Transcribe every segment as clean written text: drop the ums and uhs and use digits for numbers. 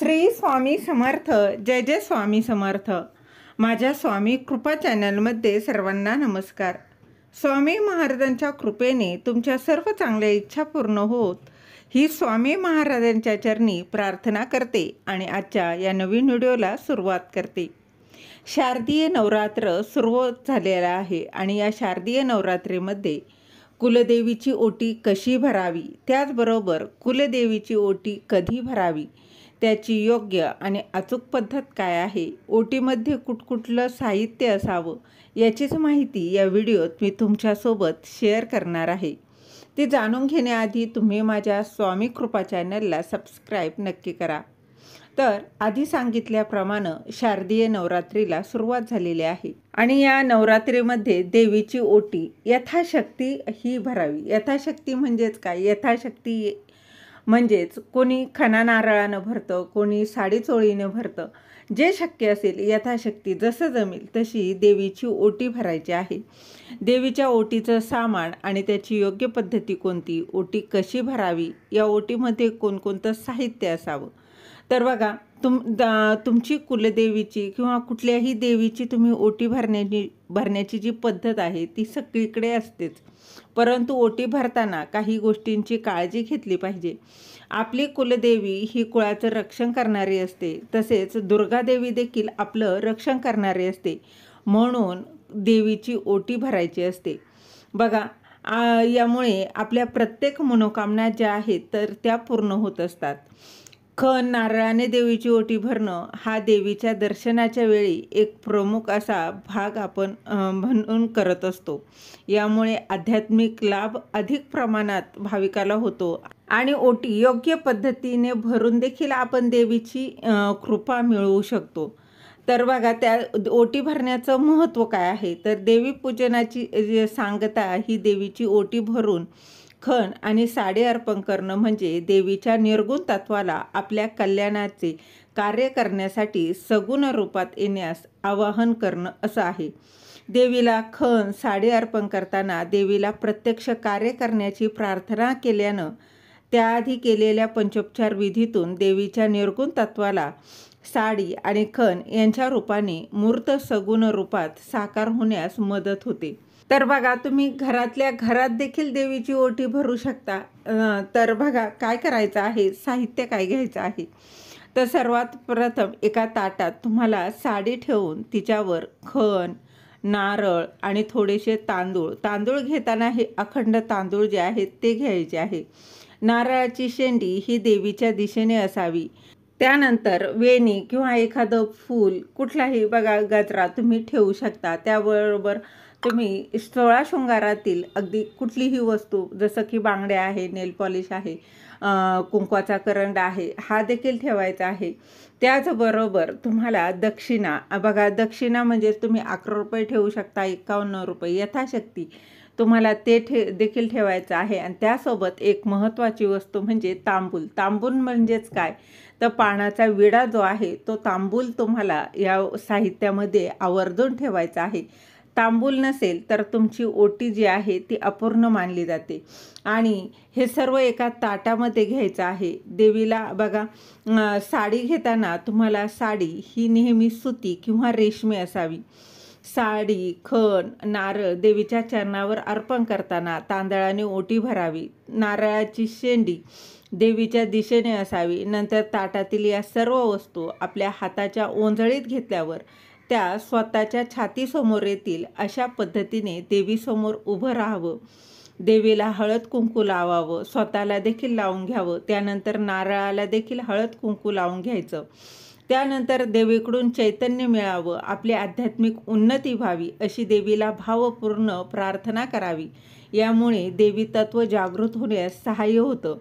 श्री स्वामी समर्थ. जय जय स्वामी समर्थ. माझ्या स्वामी कृपा चॅनलमध्ये सर्वांना नमस्कार. स्वामी महाराजांच्या कृपेने तुमच्या सर्व चांगल्या इच्छा पूर्ण होत ही स्वामी महाराजांच्या चरणी प्रार्थना करते आणि आजच्या या नवीन व्हिडिओला सुरुवात करते. शारदीय नवरात्र सुरू झालेला आहे आणि या शारदीय नवरात्रीमध्ये कुलदेवीची ओटी कशी भरावी, त्याचबरोबर कुलदेवीची ओटी कधी भरावी, त्याची योग्य आणि अचूक पद्धत काय आहे, ओटीमध्ये कुठकुठलं साहित्य असावं, याचीच माहिती या व्हिडिओत मी तुमच्यासोबत शेअर करणार आहे. ते जाणून घेण्याआधी तुम्ही माझ्या स्वामी कृपा चॅनलला सबस्क्राईब नक्की करा. तर आधी सांगितल्याप्रमाणे शारदीय नवरात्रीला सुरुवात झालेली आहे आणि या नवरात्रीमध्ये देवीची ओटी यथाशक्ती ही भरावी. यथाशक्ती म्हणजेच काय? यथाशक्ती म्हणजेच कोणी खणा नारळानं भरतं, कोणी साडी चोळीनं भरतं. जे शक्य असेल यथाशक्ती जसं जमेल तशी देवीची ओटी भरायची आहे. देवीच्या ओटीचं सामान आणि त्याची योग्य पद्धती कोणती, ओटी कशी भरावी, या ओटीमध्ये कोणकोणतं साहित्य असावं. तर बघा, तुमची कुलदेवीची किंवा कुठल्याही देवीची तुम्ही ओटी भरण्याची जी पद्धत आहे ती सगळीकडे असतेच, परंतु ओटी भरताना काही गोष्टींची काळजी घेतली पाहिजे. आपली कुलदेवी ही कुळाचं रक्षण करणारी असते, तसेच दुर्गादेवी देखील आपलं रक्षण करणारी असते, म्हणून देवीची ओटी भरायची असते. बघा, यामुळे आपल्या प्रत्येक मनोकामना ज्या आहेत तर त्या पूर्ण होत असतात. खण नारळाने देवीची ओटी भरणं हा देवीच्या दर्शनाच्या वेळी एक प्रमुख असा भाग आपण म्हणून करत असतो. यामुळे आध्यात्मिक लाभ अधिक प्रमाणात भाविकाला होतो आणि ओटी योग्य पद्धतीने भरून देखील आपण देवीची कृपा मिळवू शकतो. तर बघा, त्या ओटी भरण्याचं महत्त्व काय आहे, तर देवी पूजनाची सांगता ही देवीची ओटी भरून खण आणि साडी अर्पण करणं म्हणजे देवीच्या निर्गुण तत्वाला आपल्या कल्याणाचे कार्य करण्यासाठी सगुण रूपात येण्यास आवाहन करणं असं आहे. देवीला खण साडी अर्पण करताना देवीला प्रत्यक्ष कार्य करण्याची प्रार्थना केल्यानं त्याआधी केलेल्या पंचोपचार विधीतून देवीच्या निर्गुण तत्वाला साडी आणि खण यांच्या रूपाने मूर्त सगुण रूपात साकार होण्यास मदत होते. तर बघा, तुम्ही घरातल्या घरात देखील देवीची ओटी भरू शकता. तर बघा, काय करायचं आहे, साहित्य काय घ्यायचं आहे. तर सर्वात प्रथम एका ताटात तुम्हाला साडी ठेवून तिच्यावर खण, नारळ आणि थोडेसे तांदूळ घेताना हे अखंड तांदूळ जे आहेत ते घ्यायचे आहे. नारळाची शेंडी ही देवीच्या दिशेने असावी. त्यानंतर वेणी किंवा एखादं फूल, कुठलाही बघा गजरा तुम्ही ठेवू शकता. त्याबरोबर तुम्ही 16 शृंगारातील अगदी कुठलीही वस्तू, जसं की बांगड्या आहे, नेल पॉलिश आहे, कुंकवाचा करंडा आहे, हा देखील ठेवायचा आहे. त्याचबरोबर तुम्हाला दक्षिणा, बघा दक्षिणा म्हणजे तुम्ही 11 रुपये ठेवू शकता, 51 रुपये, यथाशक्ती तुम्हाला ते देखील ठेवायचं आहे. आणि त्यासोबत एक महत्त्वाची वस्तू म्हणजे तांबूल म्हणजेच काय, तर पानाचा विडा जो आहे तो तांबूल तुम्हाला या साहित्यामध्ये आवर्जून ठेवायचा आहे. तांबूल नसेल तर तुमची ओटी जी आहे ती अपूर्ण मानली जाते. आणि हे सर्व एका ताटामध्ये घ्यायचं आहे. देवीला बघा, साडी घेताना तुम्हाला साडी ही नेहमी सुती किंवा रेशमी असावी. साडी, खण, नारळ देवीच्या चरणावर अर्पण करताना तांदळाने ओटी भरावी. नारळाची शेंडी देवीच्या दिशेने असावी. नंतर ताटातील या सर्व वस्तू आपल्या हाताच्या ओंजळीत घेतल्यावर त्या स्वतःच्या छातीसमोर येतील. अशा पद्धतीने देवीसमोर उभं राहावं. देवीला हळद कुंकू लावावं, स्वतःला देखील लावून घ्यावं. त्यानंतर नारळाला देखील हळद कुंकू लावून घ्यायचं. त्यानंतर देवीकडून चैतन्य मिळावं, आपली आध्यात्मिक उन्नती व्हावी अशी देवीला भावपूर्ण प्रार्थना करावी. यामुळे देवी तत्व जागृत होण्यास सहाय्य होतं.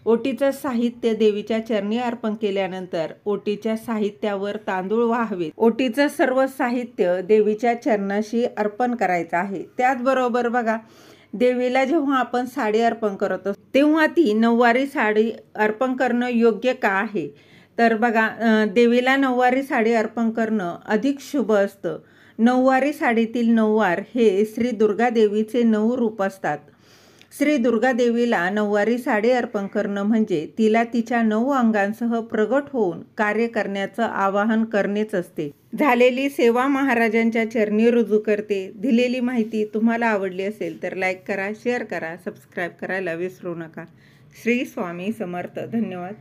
ओटीचं साहित्य देवीच्या चरणी अर्पण केल्यानंतर ओटीच्या साहित्यावर तांदूळ वाहावेत. ओटीचं सर्व साहित्य देवीच्या चरणाशी अर्पण करायचं आहे. त्याचबरोबर बघा, देवीला जेव्हा आपण साडी अर्पण करत असतो तेव्हा ती नऊवारी साडी अर्पण करणं योग्य का आहे, तर बघा, देवीला नऊवारी साडी अर्पण करणं अधिक शुभ असतं. नऊवारी साडीतील नऊवार हे श्री दुर्गा देवीचे 9 रूप असतात. श्री दुर्गा देवीला नऊवारी साडी अर्पण करणं म्हणजे तिला तिच्या 9 अंगांसह प्रगट होऊन कार्य करण्याचं आवाहन करणेच असते. झालेली सेवा महाराजांच्या चरणी रुजू करते. दिलेली माहिती तुम्हाला आवडली असेल तर लाईक करा, शेअर करा, सबस्क्राईब करायला विसरू नका. श्री स्वामी समर्थ. धन्यवाद.